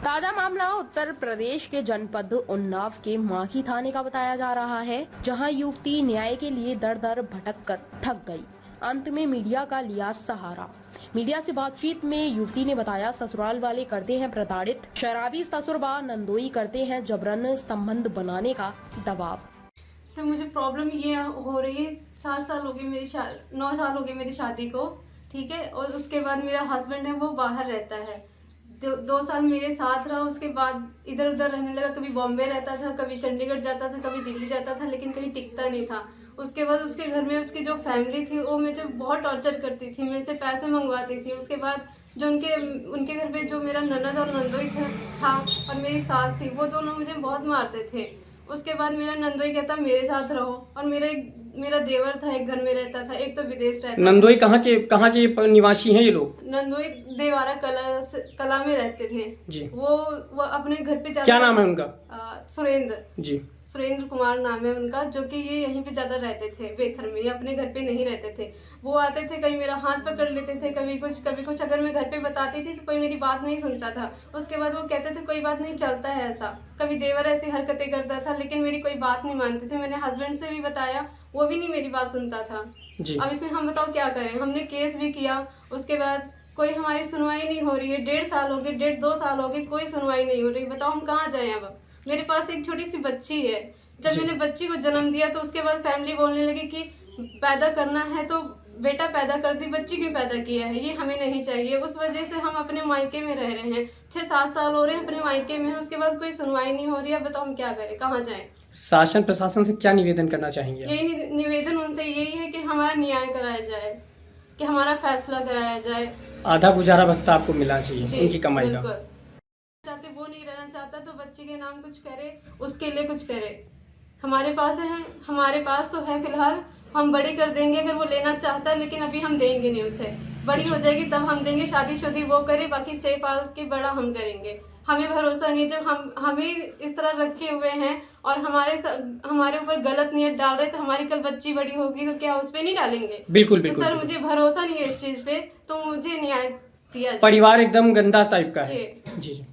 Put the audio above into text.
ताजा मामला उत्तर प्रदेश के जनपद उन्नाव के माखी थाने का बताया जा रहा है, जहां युवती न्याय के लिए दर दर भटक कर थक गई। अंत में मीडिया का लिया सहारा। मीडिया से बातचीत में युवती ने बताया, ससुराल वाले करते हैं प्रताड़ित, शराबी ससुरबा नंदोई करते हैं जबरन संबंध बनाने का दबाव। सर मुझे प्रॉब्लम ये हो रही है, 7 साल हो गए 9 साल हो गए मेरी शादी को, ठीक है। और उसके बाद मेरा हस्बैंड है वो बाहर रहता है, 2 साल मेरे साथ रहा। उसके बाद इधर उधर रहने लगा, कभी बॉम्बे रहता था, कभी चंडीगढ़ जाता था, कभी दिल्ली जाता था, लेकिन कहीं टिकता नहीं था। उसके बाद उसके घर में उसकी जो फैमिली थी वो मुझे बहुत टॉर्चर करती थी, मेरे से पैसे मंगवाती थी। उसके बाद जो उनके घर पे जो मेरा ननद और नंदोई था और मेरी सास थी, वो दोनों मुझे बहुत मारते थे। उसके बाद मेरा नंदोई कहता मेरे साथ रहो, और मेरा देवर था, एक घर में रहता था, एक तो विदेश रहता। नंदोई कहाँ के निवासी हैं ये लोग? नंदोई देवारा कला में रहते थे जी। वो अपने घर पे क्या नाम है उनका? सुरेंद्र जी। सुरेंद्र कुमार नाम है उनका, जो कि ये यहीं पे ज्यादा रहते थे, बेथर में। ये अपने घर पे नहीं रहते थे। वो आते थे, कहीं मेरा हाथ पकड़ लेते थे, कभी कुछ अगर मैं घर पे बताती थी तो कोई मेरी बात नहीं सुनता था। उसके बाद वो कहते थे कोई बात नहीं, चलता है ऐसा। कभी देवर ऐसी हरकतें करता था, लेकिन मेरी कोई बात नहीं मानते थे। मैंने हस्बैंड से भी बताया, वो भी नहीं मेरी बात सुनता था। अब इसमें हम बताओ क्या करें। हमने केस भी किया, उसके बाद कोई हमारी सुनवाई नहीं हो रही है। 1.5 साल हो गए, 1.5-2 साल हो गए, कोई सुनवाई नहीं हो रही। बताओ हम कहाँ जाएं अब। मेरे पास एक छोटी सी बच्ची है। जब मैंने बच्ची को जन्म दिया तो उसके बाद फैमिली बोलने लगी कि पैदा करना है तो बेटा पैदा कर दी, बच्ची क्यों पैदा किया है, ये हमें नहीं चाहिए। उस वजह से हम अपने मायके में रह रहे हैं, 6-7 साल हो रहे हैं अपने मायके में हैं। उसके बाद कोई सुनवाई नहीं हो रही है। बताओ हम क्या करें, कहाँ जाएं। शासन प्रशासन से क्या निवेदन करना चाहेंगे? यही निवेदन उनसे यही है कि हमारा न्याय कराया जाए, कि हमारा फैसला कराया जाए। आधा गुजारा भत्ता आपको मिलना चाहिए उनकी कमाई का। चाहते वो नहीं रहना चाहता तो बच्ची के नाम कुछ करे, उसके लिए कुछ करे। हमारे पास तो है फिलहाल, हम बड़ी कर देंगे अगर वो लेना चाहता है, लेकिन अभी हम देंगे नहीं उसे। बड़ी हो जाएगी तब हम देंगे, शादी वो करे, बाकी से पाल के बड़ा हम करेंगे। हमें भरोसा नहीं, जब हमें इस तरह रखे हुए हैं और हमारे ऊपर गलत नियत डाल रहे, तो हमारी कल बच्ची बड़ी होगी तो क्या उस पर नहीं डालेंगे? बिल्कुल तो बिल्कुल। सर मुझे भरोसा नहीं है इस चीज पे, तो मुझे न्याय दिया जाए। परिवार एकदम गंदा टाइप का है। जी। जी।